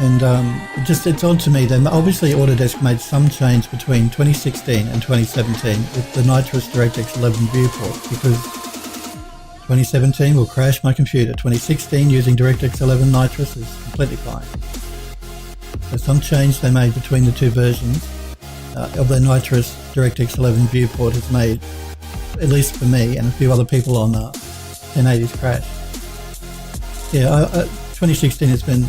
And it's odd to me that obviously Autodesk made some change between 2016 and 2017 with the Nitrous DirectX 11 viewport, because 2017 will crash my computer. 2016 using DirectX 11 Nitrous is completely fine. So some change they made between the two versions of the Nitrous DirectX 11 viewport has made, at least for me and a few other people on 1080's crash. Yeah, 2016 has been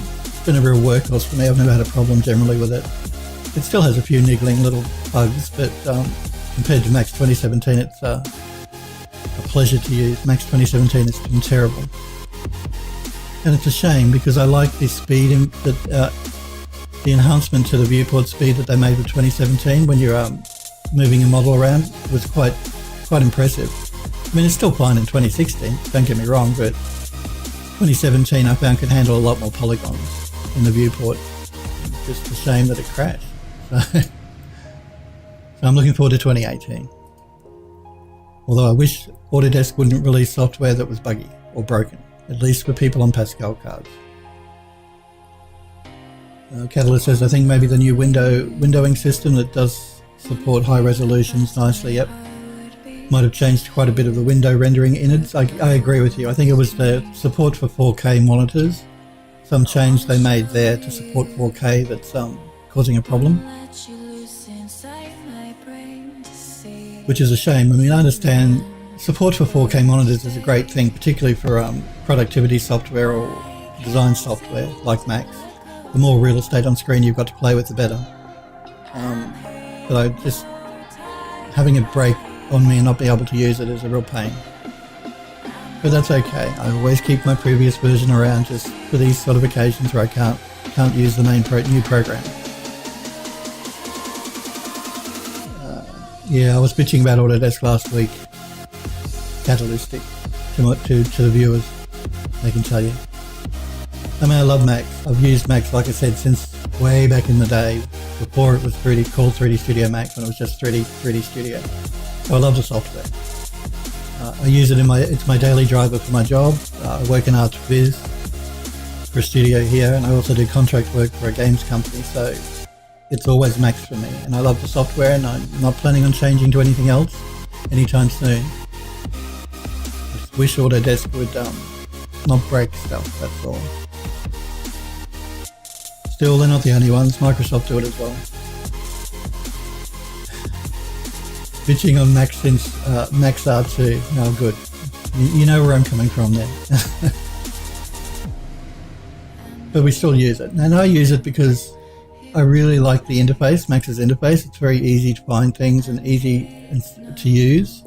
a real workhorse for me. I've never had a problem generally with it. It still has a few niggling little bugs, but compared to Max 2017, it's a pleasure to use. Max 2017 has been terrible. And it's a shame because I like the speed that the enhancement to the viewport speed that they made with 2017 when you're moving a model around was quite impressive. I mean, it's still fine in 2016, don't get me wrong, but 2017 I found could handle a lot more polygons in the viewport. It's just a shame that it crashed. So I'm looking forward to 2018. Although I wish Autodesk wouldn't release software that was buggy or broken, at least for people on Pascal cards. Catalyst says, I think maybe the new windowing system that does support high resolutions nicely, yep, might have changed quite a bit of the window rendering innards. I agree with you. I think it was the support for 4K monitors, some change they made there to support 4K that's causing a problem, which is a shame. I mean, I understand support for 4K monitors is a great thing, particularly for productivity software or design software like Max. The more real estate on screen you've got to play with, the better. But I just having it break on me and not be able to use it is a real pain. But that's okay. I always keep my previous version around just for these sort of occasions where I can't use the main new program. Yeah, I was bitching about Autodesk last week. Catalytic to the viewers, they can tell you. I mean, I love Max. I've used Max, like I said, since way back in the day, before it was called 3D Studio Max, when it was just 3D Studio. So I love the software. I use it it's my daily driver for my job. I work in ArtViz for a studio here, and I also do contract work for a games company, so it's always Max for me. And I love the software, and I'm not planning on changing to anything else anytime soon. I just wish Autodesk would not break stuff, that's all. Still, they're not the only ones. Microsoft do it as well. Bitching on Max since Max R2. Oh, good. You know where I'm coming from there. But we still use it. And I use it because I really like the interface, Max's interface. It's very easy to find things and easy to use.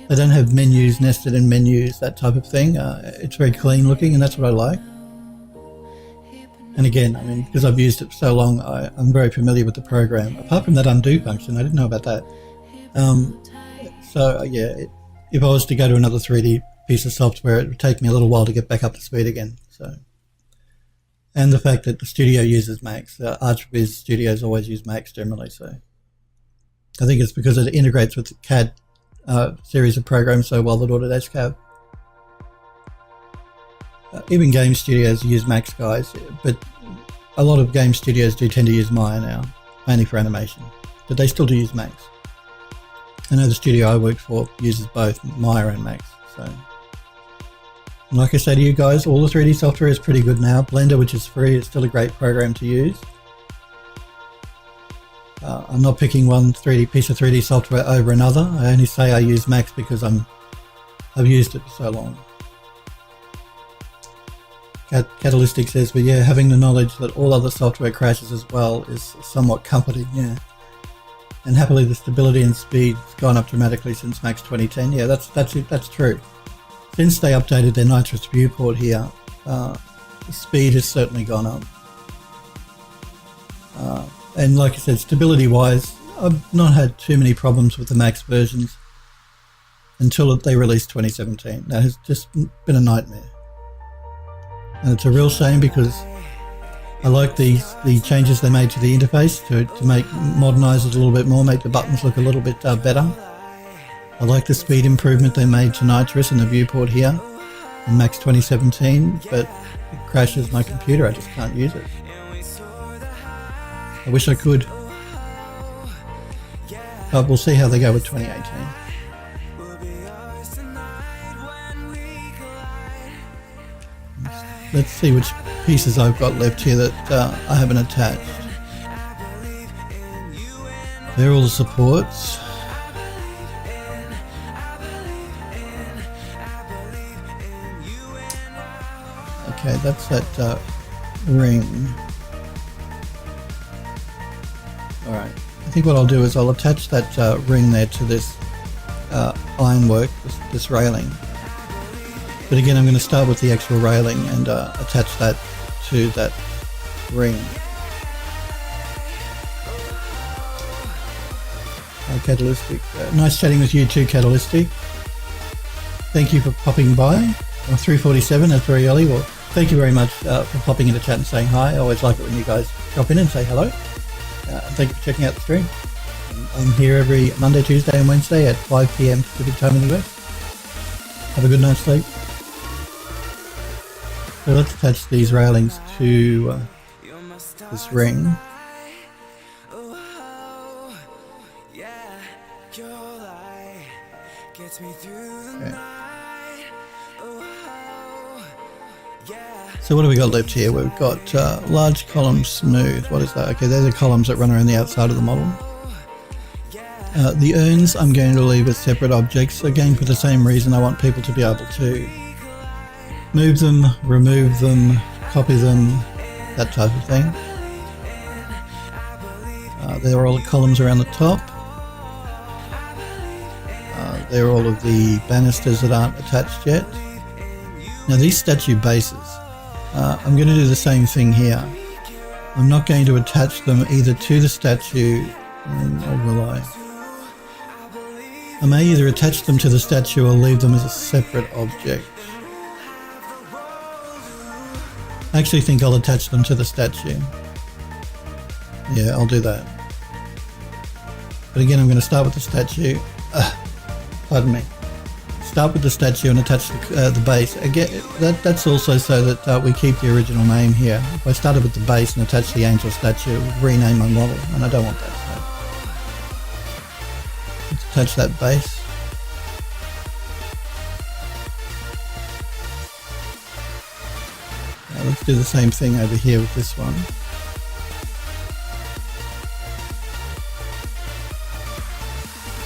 They don't have menus nested in menus, that type of thing. It's very clean looking, and that's what I like. And again, I mean, because I've used it for so long, I'm very familiar with the program. Apart from that undo function, I didn't know about that. So yeah, if I was to go to another 3D piece of software, it would take me a little while to get back up to speed again. So, and the fact that the studio uses Max, ArchViz studios always use Max generally. So I think it's because it integrates with the CAD series of programs so well that Autodesk have. Even game studios use Max, guys, but a lot of game studios do tend to use Maya now, mainly for animation, but they still do use Max. I know the studio I worked for uses both Maya and Max. So, and like I say to you guys, all the 3D software is pretty good now. Blender, which is free, is still a great program to use. I'm not picking one piece of 3D software over another. I only say I use Max because I've used it for so long. Catalytic says, but yeah, having the knowledge that all other software crashes as well is somewhat comforting, yeah. And happily the stability and speed has gone up dramatically since Max 2010. Yeah, that's true. Since they updated their Nitrous viewport here, the speed has certainly gone up. And like I said, stability-wise, I've not had too many problems with the Max versions until they released 2017. That has just been a nightmare. And it's a real shame because I like the changes they made to the interface to modernize it a little bit more, make the buttons look a little bit better. I like the speed improvement they made to Nitrous in the viewport here in Max 2017, but it crashes my computer. I just can't use it. I wish I could. But we'll see how they go with 2018. Let's see which pieces I've got left here that I haven't attached. They're all the supports. Okay, that's that ring. Alright, I think what I'll do is I'll attach that ring there to this ironwork, this railing. But again, I'm going to start with the actual railing and attach that to that ring. Catalytic. Nice chatting with you too, Catalytic. Thank you for popping by. 3:47, that's very early. Well, thank you very much for popping in the chat and saying hi. I always like it when you guys drop in and say hello. And thank you for checking out the stream. I'm here every Monday, Tuesday and Wednesday at 5 PM Pacific time in the US. Have a good night's sleep. So let's attach these railings to this ring. Okay. So what have we got left here? We've got large column smooth. What is that? Okay, they're the columns that run around the outside of the model. The urns I'm going to leave as separate objects, again for the same reason. I want people to be able to move them, remove them, copy them, that type of thing. There are all the columns around the top. There are all of the banisters that aren't attached yet. Now these statue bases, I'm going to do the same thing here. I'm not going to attach them either to the statue, or will I? I may either attach them to the statue or leave them as a separate object. I actually think I'll attach them to the statue. Yeah, I'll do that. But again, I'm going to start with the statue. Pardon me. Start with the statue and attach the base. Again, that's also so that we keep the original name here. If I started with the base and attached the angel statue, it would rename my model, and I don't want that. So let's attach that base. Now let's do the same thing over here with this one.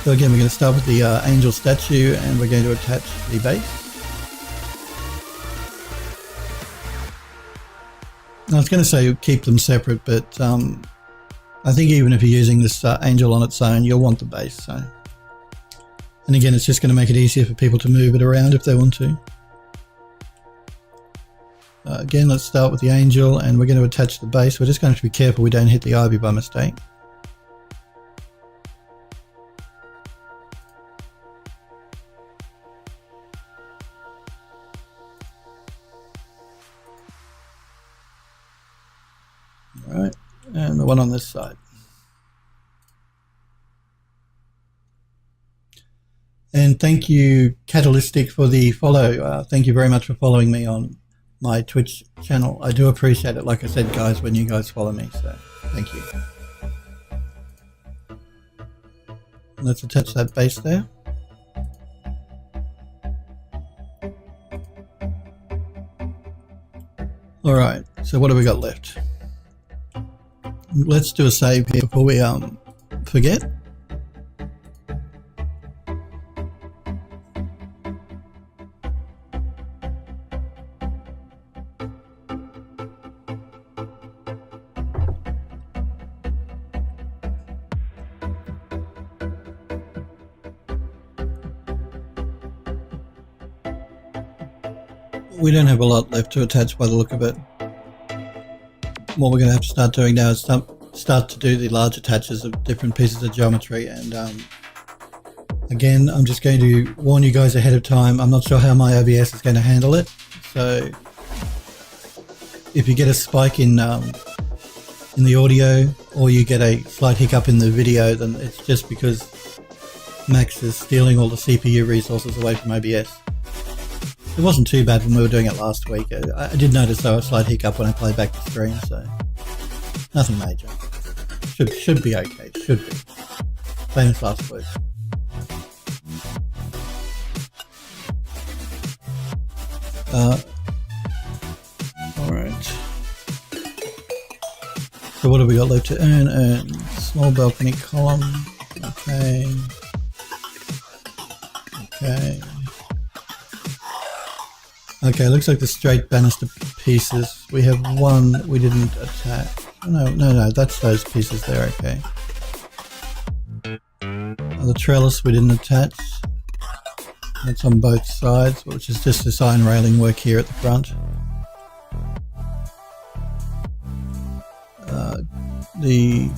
So again, we're going to start with the angel statue and we're going to attach the base. I was going to say keep them separate, but I think even if you're using this angel on its own, you'll want the base. So, and again, it's just going to make it easier for people to move it around if they want to. Again, let's start with the angel and we're going to attach the base. We're just going to have to be careful we don't hit the ivy by mistake. Alright, and the one on this side. And thank you, Catalytic, for the follow. Thank you very much for following me on my Twitch channel. I do appreciate it, like I said, guys, when you guys follow me, so thank you. Let's attach that base there. Alright, so what have we got left? Let's do a save here before we forget. We don't have a lot left to attach by the look of it. What we're going to have to start doing now is start to do the large attaches of different pieces of geometry, and again, I'm just going to warn you guys ahead of time. I'm not sure how my OBS is going to handle it, so if you get a spike in the audio or you get a slight hiccup in the video, then it's just because Max is stealing all the CPU resources away from OBS. It wasn't too bad when we were doing it last week. I did notice though a slight hiccup when I played back the screen, so nothing major. Should be okay. Should be. Famous last words. Alright. So what have we got left to earn? Small balcony column. Okay. Okay. Okay, looks like the straight banister pieces. We have one we didn't attach. No, that's those pieces there, okay. The trellis we didn't attach. That's on both sides, which is just this iron railing work here at the front. The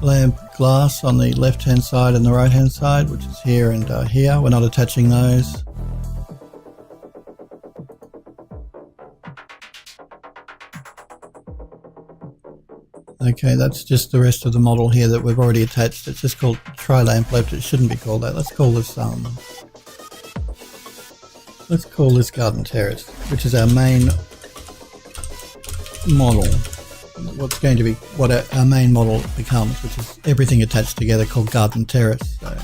lamp glass on the left hand side and the right hand side, which is here and here. We're not attaching those. Okay, that's just the rest of the model here that we've already attached. It's just called tri-lamp left. It shouldn't be called that. Let's call this Garden Terrace, which is our main model. What's going to be what our main model becomes, which is everything attached together, called Garden Terrace. So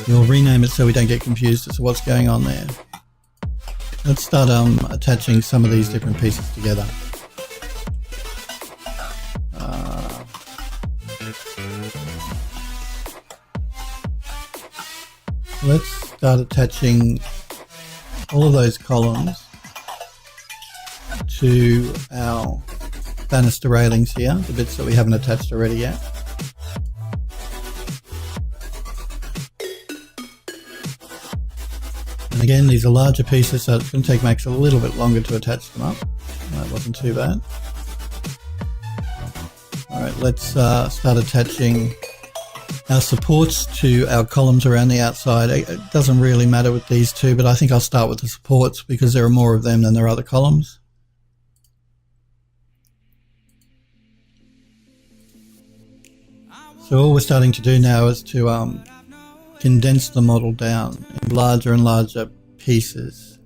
we'll rename it so we don't get confused as to what's going on there. Let's start attaching some of these different pieces together. Let's start attaching all of those columns to our banister railings here, the bits that we haven't attached already yet. And again, these are larger pieces, so it's going to take Max a little bit longer to attach them up. That wasn't too bad. Alright, let's start attaching our supports to our columns around the outside. It doesn't really matter with these two, but I think I'll start with the supports because there are more of them than there are other columns. So all we're starting to do now is to condense the model down in larger and larger pieces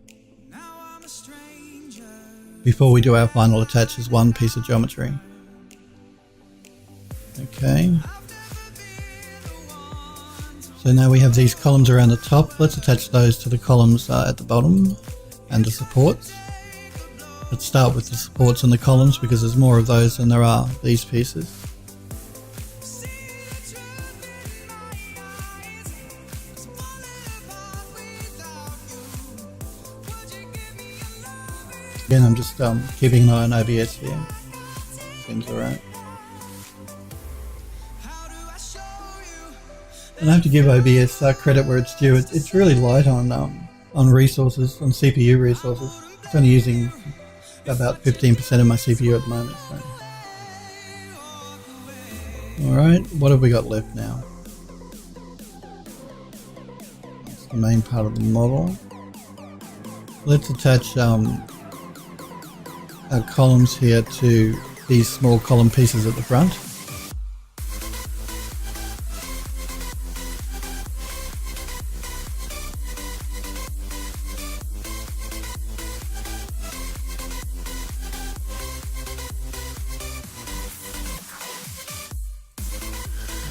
before we do our final attach as one piece of geometry. Okay. So now we have these columns around the top. Let's attach those to the columns at the bottom and the supports. Let's start with the supports and the columns because there's more of those than there are these pieces. Again, I'm just keeping an eye on OBS here. Seems alright. And I have to give OBS credit where it's due. It's really light on resources, on CPU resources. It's only using about 15% of my CPU at the moment. So. Alright, what have we got left now? That's the main part of the model. Let's attach our columns here to these small column pieces at the front.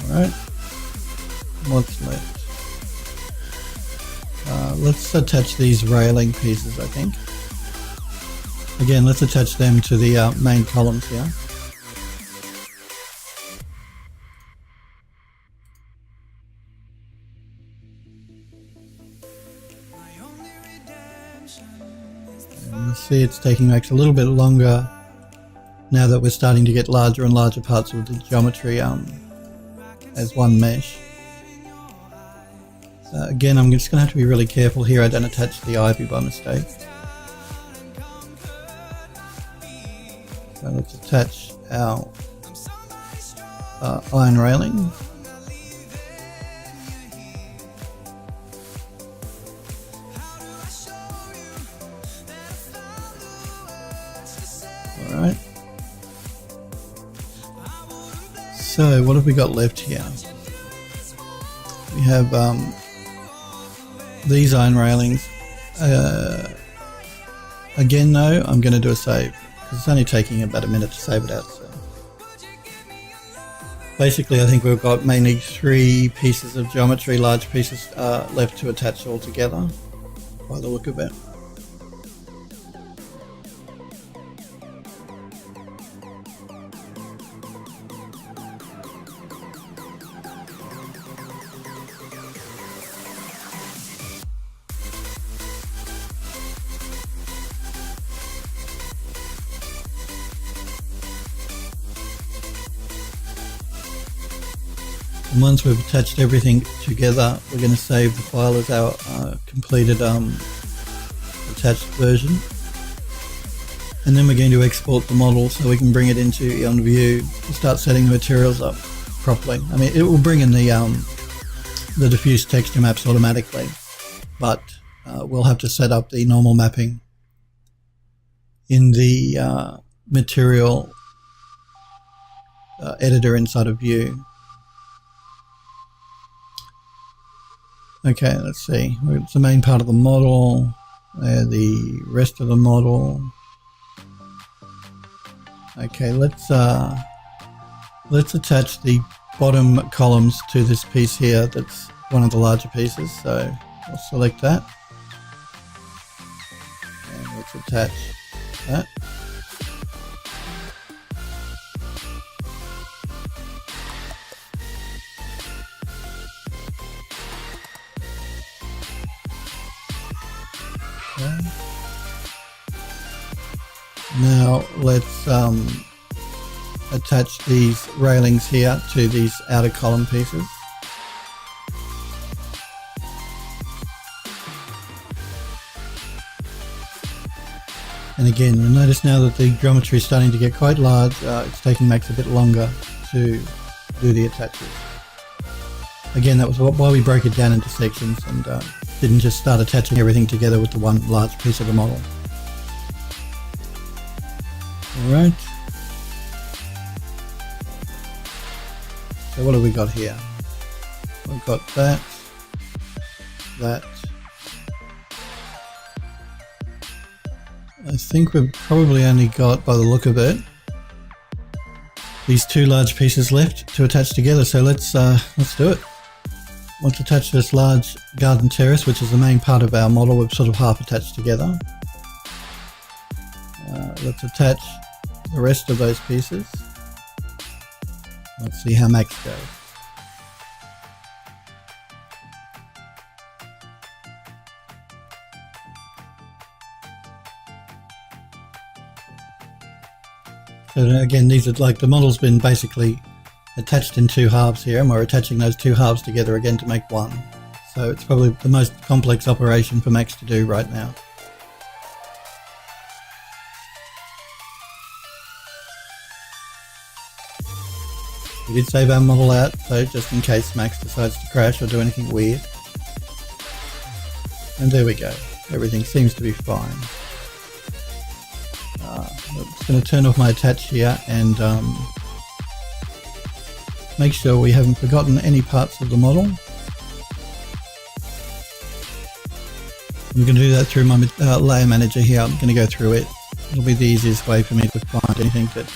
Alright, what's left? Let's attach these railing pieces, I think. Again, let's attach them to the main columns here. And you see it's taking Max a little bit longer now that we're starting to get larger and larger parts of the geometry as one mesh. Again, I'm just going to have to be really careful here I don't attach the ivy by mistake. So let's attach our iron railing. Alright. So what have we got left here? We have these iron railings. Again though, I'm going to do a save. It's only taking about a minute to save it out. So. Basically, I think we've got mainly 3 pieces of geometry, large pieces left to attach all together, by the look of it. And once we've attached everything together, we're going to save the file as our completed attached version. And then we're going to export the model so we can bring it into Eon View and start setting the materials up properly. I mean, it will bring in the diffuse texture maps automatically, but we'll have to set up the normal mapping in the material editor inside of View. Okay, let's see. It's the main part of the model. The rest of the model. Okay, let's attach the bottom columns to this piece here. That's one of the larger pieces. So I'll select that, and let's attach that. Now let's attach these railings here to these outer column pieces. And again, you'll notice now that the geometry is starting to get quite large. It's taking Max a bit longer to do the attaches. Again, that was why we broke it down into sections and didn't just start attaching everything together with the one large piece of the model. Alright. So what have we got here? We've got that. I think we've probably only got, by the look of it, these 2 large pieces left to attach together. So let's do it. Let's attach this large garden terrace, which is the main part of our model. We've sort of half attached together. Let's attach the rest of those pieces. Let's see how Max goes. So again, these are like the model's been basically attached in 2 halves here, and we're attaching those 2 halves together again to make one. So it's probably the most complex operation for Max to do right now. We did save our model out, so just in case Max decides to crash or do anything weird. And there we go. Everything seems to be fine. I'm just going to turn off my attach here and make sure we haven't forgotten any parts of the model. I'm going to do that through my layer manager here. I'm going to go through it. It'll be the easiest way for me to find anything that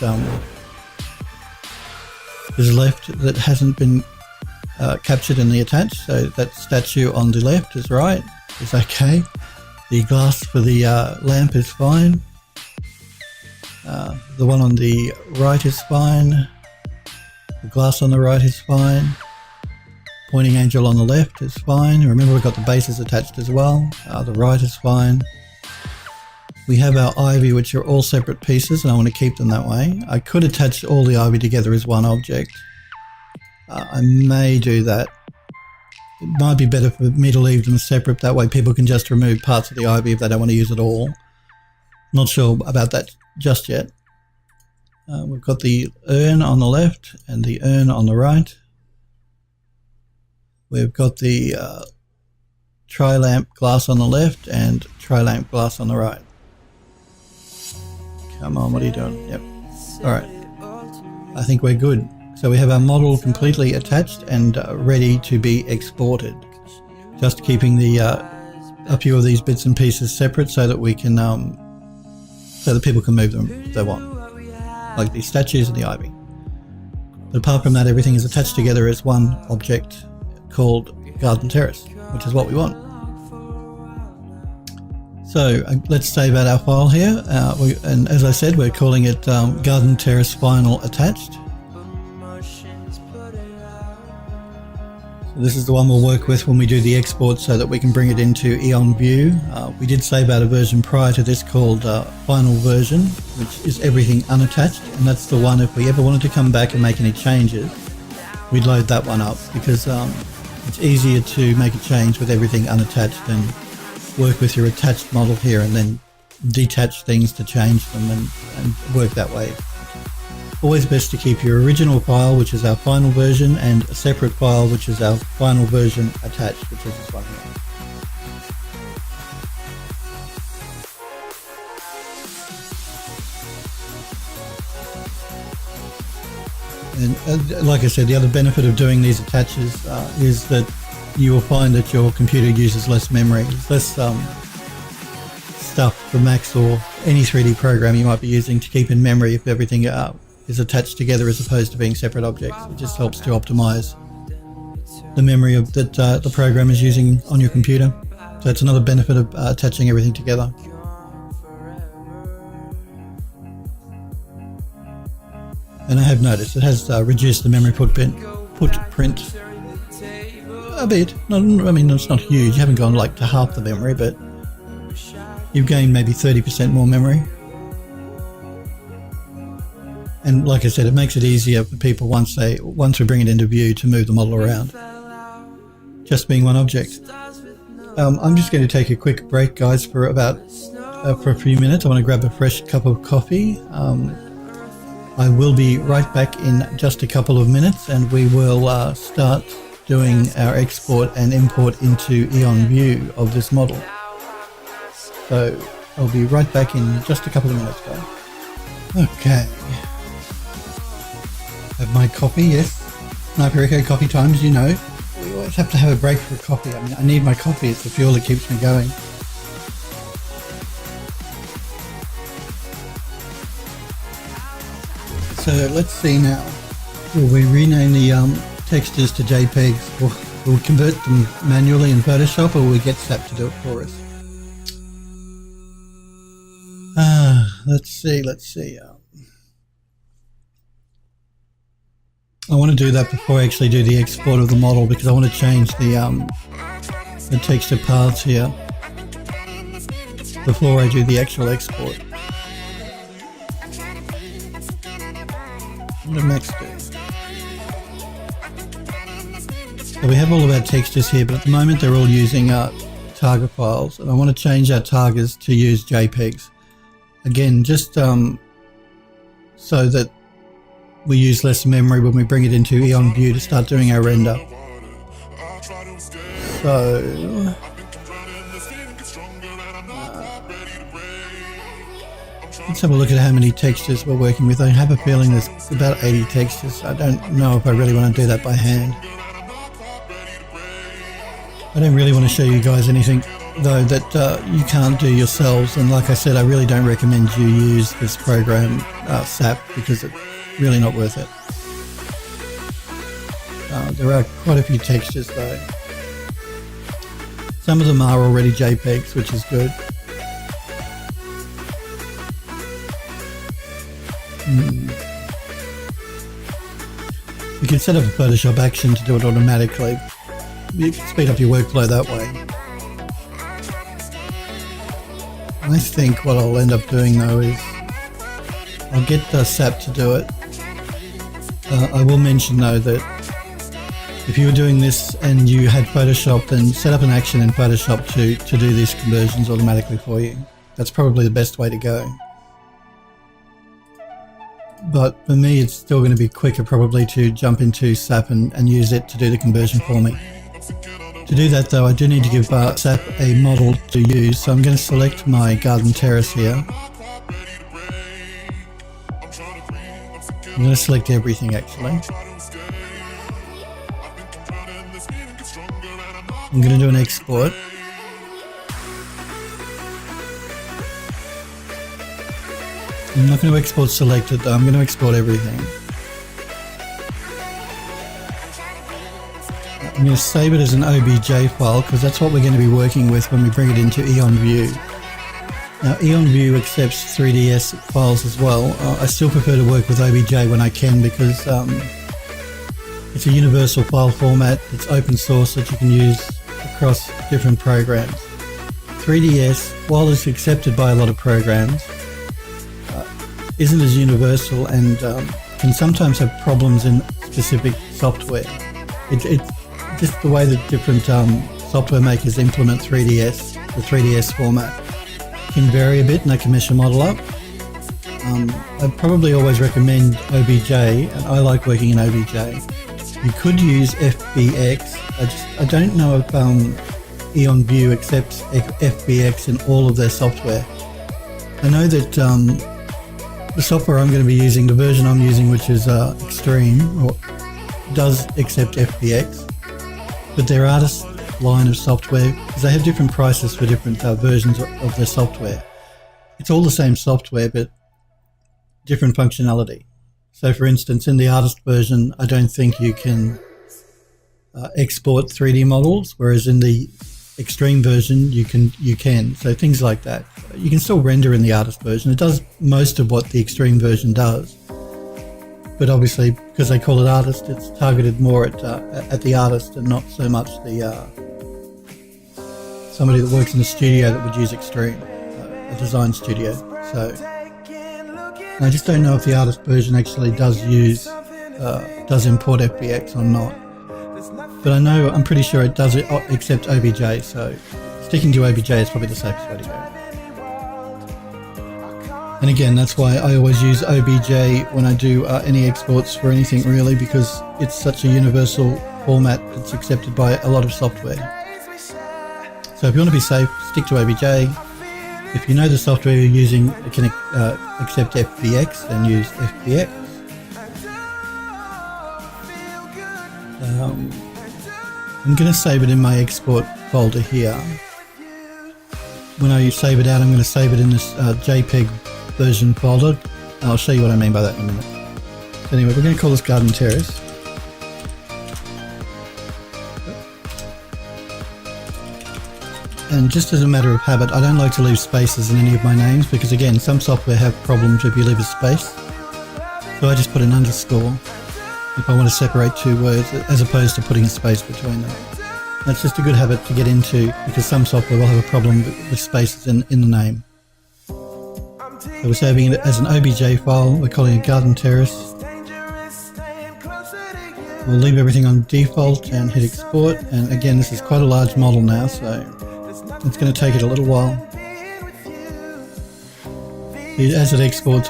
is left that hasn't been captured in the attach. So that statue on the left is right, is okay. The glass for the lamp is fine. The one on the right is fine. The glass on the right is fine. Pointing angel on the left is fine. Remember, we've got the bases attached as well. The right is fine. We have our ivy, which are all separate pieces, and I want to keep them that way. I could attach all the ivy together as one object. I may do that. It might be better for me to leave them separate. That way people can just remove parts of the ivy if they don't want to use it all. Not sure about that just yet. We've got the urn on the left and the urn on the right. We've got the tri-lamp glass on the left and tri-lamp glass on the right. Come on, what are you doing? Yep. Alright. I think we're good. So we have our model completely attached and ready to be exported. Just keeping the a few of these bits and pieces separate so that we can so that people can move them if they want. Like the statues and the ivy. But apart from that, everything is attached together as one object called Garden Terrace, which is what we want. So let's save out our file here, and as I said, we're calling it Garden Terrace Final Attached. So this is the one we'll work with when we do the export so that we can bring it into Eon View. We did save out a version prior to this called Final Version, which is everything unattached, and that's the one if we ever wanted to come back and make any changes, we'd load that one up, because it's easier to make a change with everything unattached than work with your attached model here and then detach things to change them and work that way. Always best to keep your original file, which is our final version, and a separate file, which is our final version attached, which is this one here. And like I said, the other benefit of doing these attaches is that you will find that your computer uses less memory, less stuff for Macs or any 3D program you might be using to keep in memory if everything is attached together as opposed to being separate objects. It just helps to optimize the memory that the program is using on your computer. So it's another benefit of attaching everything together. And I have noticed it has reduced the memory footprint a bit. I mean, it's not huge. You haven't gone like to half the memory, but you've gained maybe 30% more memory. And like I said, it makes it easier for people once we bring it into view to move the model around, just being one object. I'm just going to take a quick break, guys, for a few minutes. I want to grab a fresh cup of coffee. I will be right back in just a couple of minutes, and we will start doing our export and import into Eon View of this model. So I'll be right back in just a couple of minutes, guys. Okay. Have my coffee, yes. Sniper Echo coffee times, you know. We always have to have a break for coffee. I mean, I need my coffee. It's the fuel that keeps me going. So let's see now. Will we rename the textures to JPEGs? We'll convert them manually in Photoshop, or will we get SAP to do it for us? Let's see. I want to do that before I actually do the export of the model, because I want to change the texture paths here before I do the actual export. What do Max do? So we have all of our textures here, but at the moment they're all using Targa files, and I want to change our Targas to use JPEGs. Again, just so that we use less memory when we bring it into Eon View to start doing our render. So let's have a look at how many textures we're working with. I have a feeling there's about 80 textures. I don't know if I really want to do that by hand. I don't really want to show you guys anything though that you can't do yourselves, and like I said, I really don't recommend you use this program SAP, because it's really not worth it. There are quite a few textures though. Some of them are already JPEGs, which is good. You can set up a Photoshop action to do it automatically. You can speed up your workflow that way. I think what I'll end up doing though is I'll get the SAP to do it. I will mention though that if you were doing this and you had Photoshop, then set up an action in Photoshop to do these conversions automatically for you. That's probably the best way to go. But for me, it's still going to be quicker probably to jump into SAP and use it to do the conversion for me. To do that though, I do need to give SAP a model to use, so I'm going to select my Garden Terrace here. I'm going to select everything actually. I'm going to do an export. I'm not going to export selected though, I'm going to export everything. I'm going to save it as an OBJ file because that's what we're going to be working with when we bring it into EonView. Now EonView accepts 3DS files as well. I still prefer to work with OBJ when I can because it's a universal file format. It's open source that you can use across different programs. 3DS, while it's accepted by a lot of programs, isn't as universal and can sometimes have problems in specific software. It's just the way that different software makers implement 3DS, the 3DS format, can vary a bit and they can mess your model up. I'd probably always recommend OBJ, and I like working in OBJ. You could use FBX. I don't know if EonView accepts FBX in all of their software. I know that the software I'm going to be using, the version I'm using, which is Extreme, does accept FBX, but their artist line of software, because they have different prices for different versions of their software. It's all the same software, but different functionality. So for instance, in the artist version, I don't think you can export 3D models, whereas in the Extreme version you can. So things like that. You can still render in the artist version. It does most of what the Extreme version does, but obviously because they call it artist, it's targeted more at the artist and not so much the somebody that works in a studio that would use Extreme, a design studio. So I just don't know if the artist version actually does import FBX or not. But I'm pretty sure it does accept OBJ, so sticking to OBJ is probably the safest way to go. And again, that's why I always use OBJ when I do any exports for anything really, because it's such a universal format that's accepted by a lot of software. So if you want to be safe, stick to OBJ. If you know the software you're using can accept FBX, then use FBX. I'm going to save it in my export folder here. When I save it out, I'm going to save it in this JPEG version folder. I'll show you what I mean by that in a minute. So anyway, we're going to call this Garden Terrace. And just as a matter of habit, I don't like to leave spaces in any of my names because again, some software have problems if you leave a space. So I just put an underscore if I want to separate two words, as opposed to putting a space between them. That's just a good habit to get into because some software will have a problem with spaces in the name. So we're saving it as an OBJ file. We're calling it Garden Terrace. We'll leave everything on default and hit export. And again, this is quite a large model now, so it's going to take it a little while. As it exports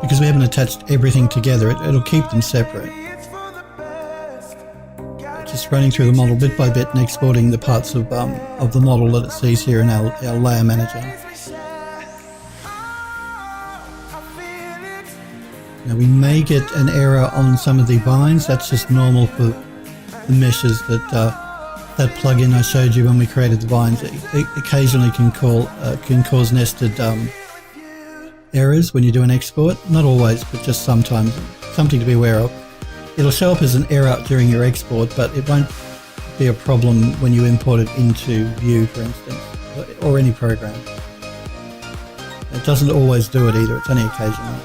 because we haven't attached everything together. It'll keep them separate. Just running through the model bit by bit and exporting the parts of the model that it sees here in our layer manager. Now we may get an error on some of the vines. That's just normal for the meshes that plugin I showed you when we created the vines. It occasionally can cause nested errors when you do an export. Not always, but just sometimes. Something to be aware of. It'll show up as an error during your export, but it won't be a problem when you import it into View, for instance, or any program. It doesn't always do it either, it's only occasionally.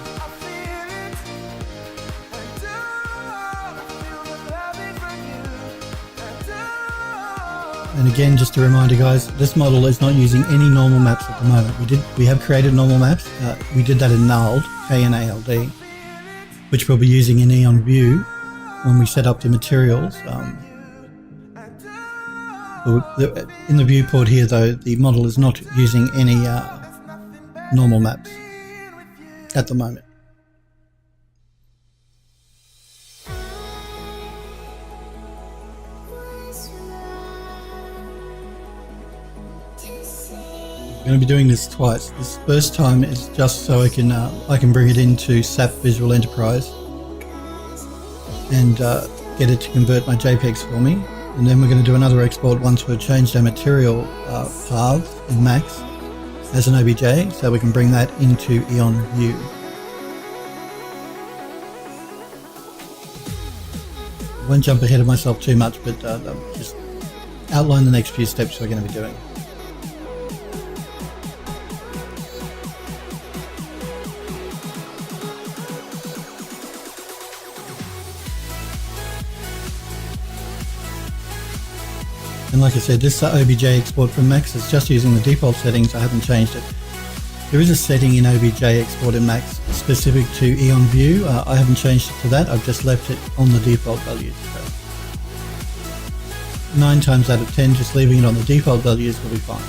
And again, just a reminder guys, this model is not using any normal maps at the moment. We have created normal maps. We did that in NALD, K-N-A-L-D, which we'll be using in EonView when we set up the materials. In the viewport here though, the model is not using any normal maps at the moment. I'm going to be doing this twice. This first time is just so I can bring it into SAP Visual Enterprise and get it to convert my JPEGs for me. And then we're going to do another export once we've changed our material paths in Max as an OBJ, so we can bring that into EonView. won't jump ahead of myself too much, but I'll just outline the next few steps we're going to be doing. And like I said, this OBJ export from Max is just using the default settings. I haven't changed it. There is a setting in OBJ export in Max specific to Eon View. I haven't changed it to that. I've just left it on the default values. So 9 times out of 10, just leaving it on the default values will be fine.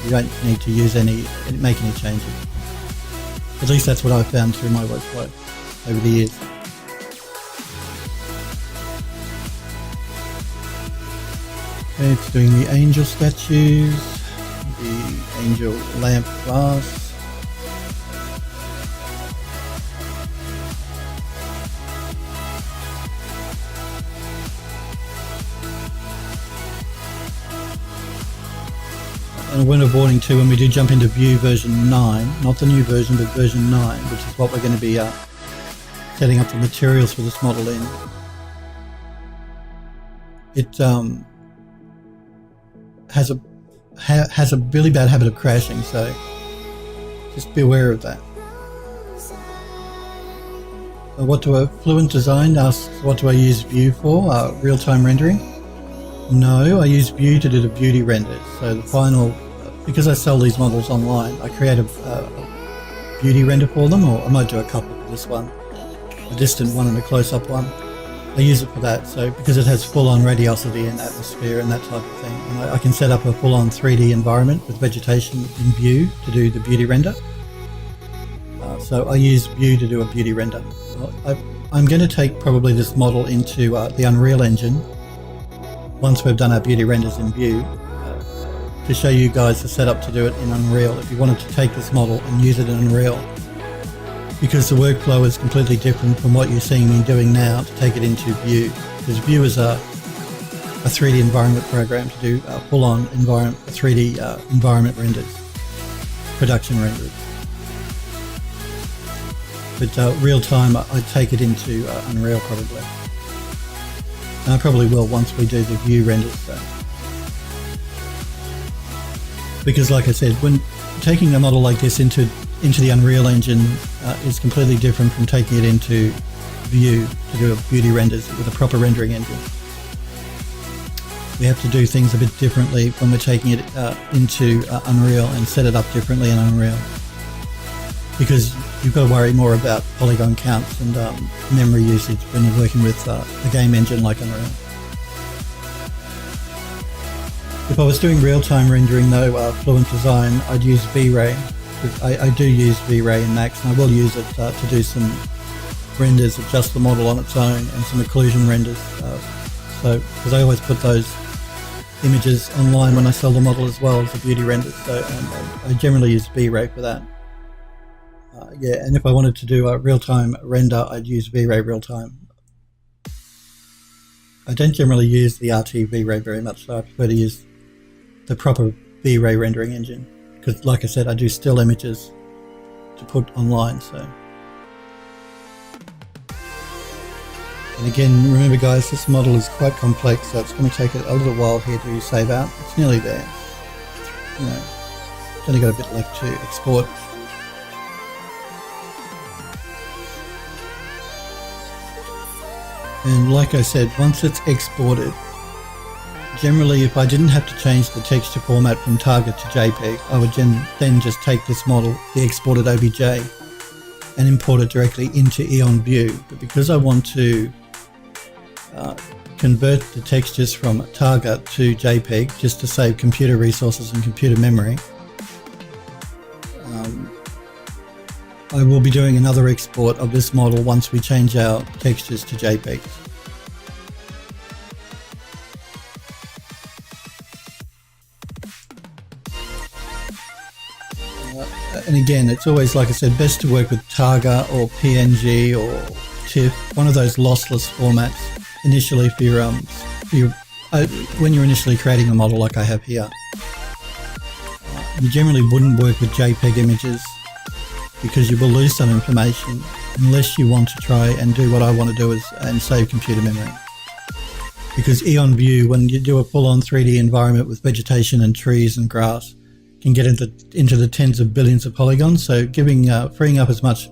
You don't need to make any changes. At least that's what I've found through my workflow over the years. Okay, it's doing the angel statues, the angel lamp vase. And a word of warning too, when we do jump into Vue version 9, not the new version, but version 9, which is what we're going to be setting up the materials for this model in. It has a really bad habit of crashing, so just be aware of that. Fluent Design asks, what do I use Vue for? Real-time rendering? No, I use Vue to do the beauty renders. So the final, because I sell these models online, I create a beauty render for them, or I might do a couple for this one, a distant one and a close-up one. I use it for that, so because it has full-on radiosity and atmosphere and that type of thing. And I can set up a full-on 3D environment with vegetation in Vue to do the beauty render. So I use Vue to do a beauty render. I'm going to take probably this model into the Unreal Engine once we've done our beauty renders in Vue to show you guys the setup to do it in Unreal. If you wanted to take this model and use it in Unreal, because the workflow is completely different from what you're seeing me doing now to take it into Vue. Because Vue is a 3D environment program to do full-on 3D environment renders, production renders. But real time, I take it into Unreal probably. And I probably will once we do the Vue renders. So. Because like I said, when taking a model like this into the Unreal Engine is completely different from taking it into Vue to do beauty renders with a proper rendering engine. We have to do things a bit differently when we're taking it into Unreal and set it up differently in Unreal. Because you've got to worry more about polygon counts and memory usage when you're working with a game engine like Unreal. If I was doing real-time rendering though, Fluent Design, I'd use V-Ray. I do use V-Ray in Max, and I will use it to do some renders of just the model on its own and some occlusion renders. Because I always put those images online when I sell the model as well as the beauty renders, so I generally use V-Ray for that. Yeah, and if I wanted to do a real-time render, I'd use V-Ray real-time. I don't generally use the RT V-Ray very much, so I prefer to use the proper V-Ray rendering engine. Because like I said, I do still images to put online, so. And again, remember guys, this model is quite complex, so it's going to take a little while here to save out. It's nearly there. You know, it's only got a bit left to export. And like I said, once it's exported, generally if I didn't have to change the texture format from Target to JPEG, I would then just take this model, the exported OBJ, and import it directly into Eon View. But because I want to convert the textures from Target to JPEG just to save computer resources and computer memory, I will be doing another export of this model once we change our textures to JPEGs. And again, it's always, like I said, best to work with Targa or PNG or TIFF, one of those lossless formats initially for your, when you're initially creating a model like I have here. You generally wouldn't work with JPEG images because you will lose some information unless you want to try and do what I want to do and save computer memory. because Eon View, when you do a full-on 3D environment with vegetation and trees and grass, can get into the tens of billions of polygons. So freeing up as much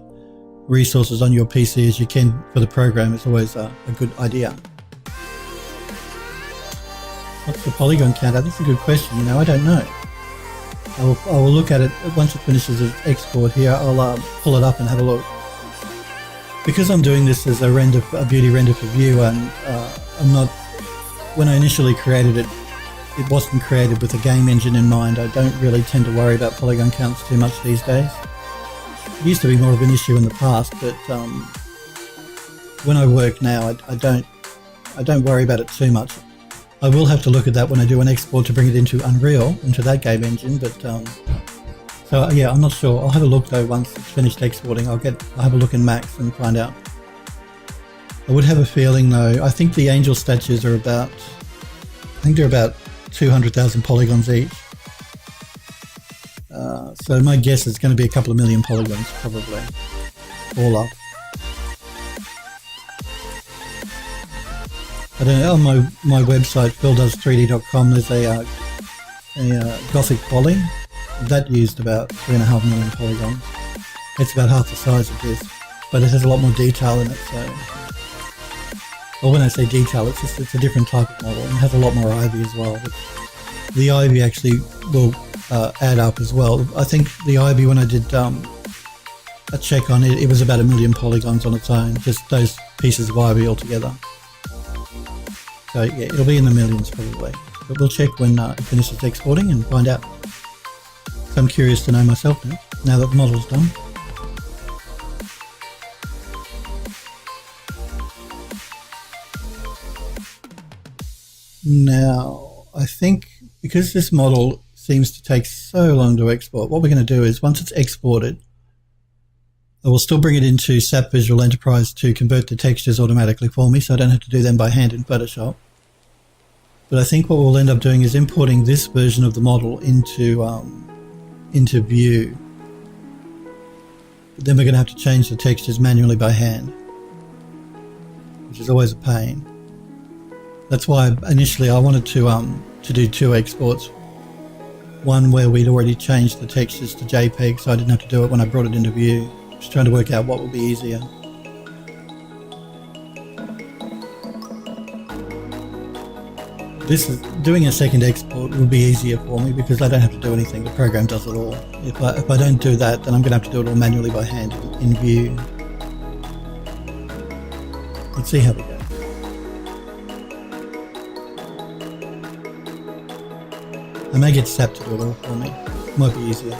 resources on your PC as you can for the program is always a good idea. What's the polygon counter? That's a good question. I don't know. I will look at it once it finishes its export here. I'll pull it up and have a look. Because I'm doing this as a beauty render for view, and I'm not. When I initially created it, it wasn't created with a game engine in mind. I don't really tend to worry about polygon counts too much these days. It used to be more of an issue in the past, but when I work now, I don't worry about it too much. I will have to look at that when I do an export to bring it into Unreal, into that game engine, but so yeah, I'm not sure. I'll have a look though once it's finished exporting. I'll have a look in Max and find out. I would have a feeling though, I think the angel statues are about 200,000 polygons each. So my guess is going to be a couple of million polygons probably, all up. I don't know, on my website, PhilDoes3D.com, there's a Gothic poly. That used about 3.5 million polygons. It's about half the size of this, but it has a lot more detail in it, so... Well, when I say detail, it's a different type of model, and it has a lot more ivy as well. The ivy actually will add up as well. I think the ivy, when I did a check on it, it was about 1 million polygons on its own, just those pieces of ivy altogether. So yeah, it'll be in the millions probably, but we'll check when it finishes exporting and find out. So I'm curious to know myself now that the model's done. Now, I think because this model seems to take so long to export, what we're going to do is once it's exported, I will still bring it into SAP Visual Enterprise to convert the textures automatically for me, so I don't have to do them by hand in Photoshop. But I think what we'll end up doing is importing this version of the model into View. But then we're going to have to change the textures manually by hand, which is always a pain. That's why initially I wanted to do 2 exports. One where we'd already changed the textures to JPEG, so I didn't have to do it when I brought it into View. Just trying to work out what would be easier. Doing a second export will be easier for me because I don't have to do anything. The program does it all. If I don't do that, then I'm going to have to do it all manually by hand in View. Let's see how we go. I may get SAP to do it all for me. Might be easier.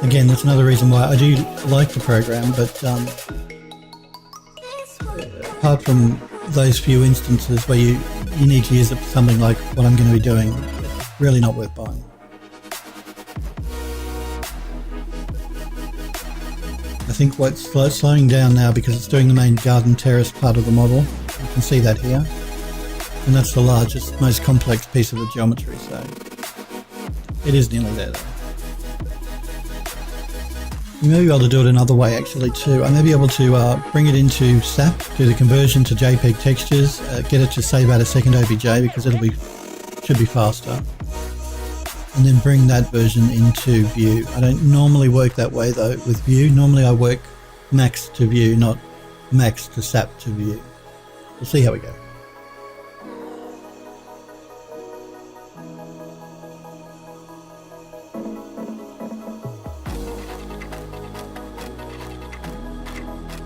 Again, that's another reason why I do like the program, but apart from those few instances where you need to use it for something like what I'm going to be doing, it's really not worth buying. I think what's slowing down now because it's doing the main garden terrace part of the model. You can see that here. And that's the largest, most complex piece of the geometry, so it is nearly there though. You may be able to do it another way actually too. I may be able to bring it into SAP, do the conversion to JPEG textures, get it to save out a second OBJ because should be faster, and then bring that version into View. I don't normally work that way though with View. Normally I work max to View, not max to SAP to View. We'll see how we go.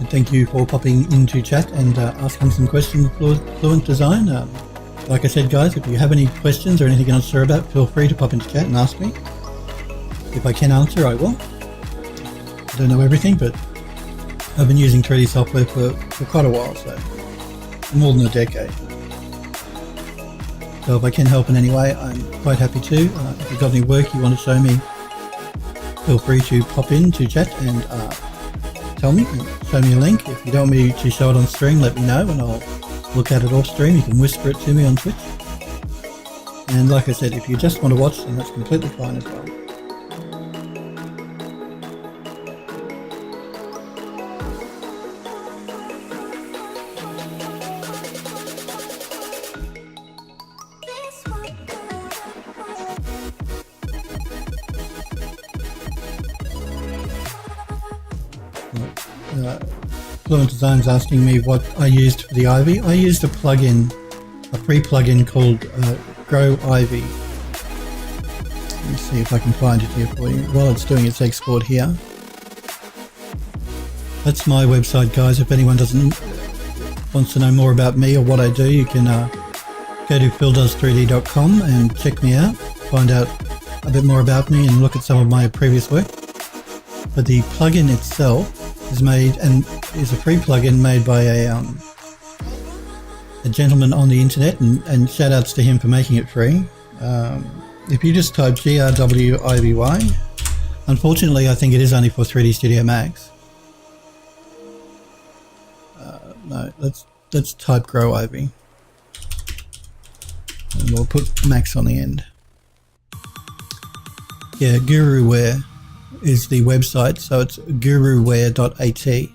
Thank you for popping into chat and asking some questions for Fluent Design. Like I said, guys, if you have any questions or anything you're not sure about, feel free to pop into chat and ask me. If I can answer, I will. I don't know everything, but I've been using 3D software for quite a while, so more than a decade. So if I can help in any way, I'm quite happy to. If you've got any work you want to show me, feel free to pop into chat and tell me, show me a link. If you don't want me to show it on stream, let me know and I'll look at it off stream. You can whisper it to me on Twitch. And like I said, if you just want to watch, then that's completely fine as well. Fluent Design's asking me what I used for the Ivy. I used a plugin, a free plugin called Grow Ivy. Let me see if I can find it here for you while it's doing its export here. That's my website, guys. If anyone wants to know more about me or what I do, you can go to PhilDoes3D.com and check me out, find out a bit more about me and look at some of my previous work. But the plugin itself is made and is a free plugin made by a gentleman on the internet, and shout outs to him for making it free. If you just type GRWIVY, unfortunately I think it is only for 3D Studio Max. No, let's type Grow Ivy. And we'll put Max on the end. Yeah, GuruWare is the website, so it's guruware.at.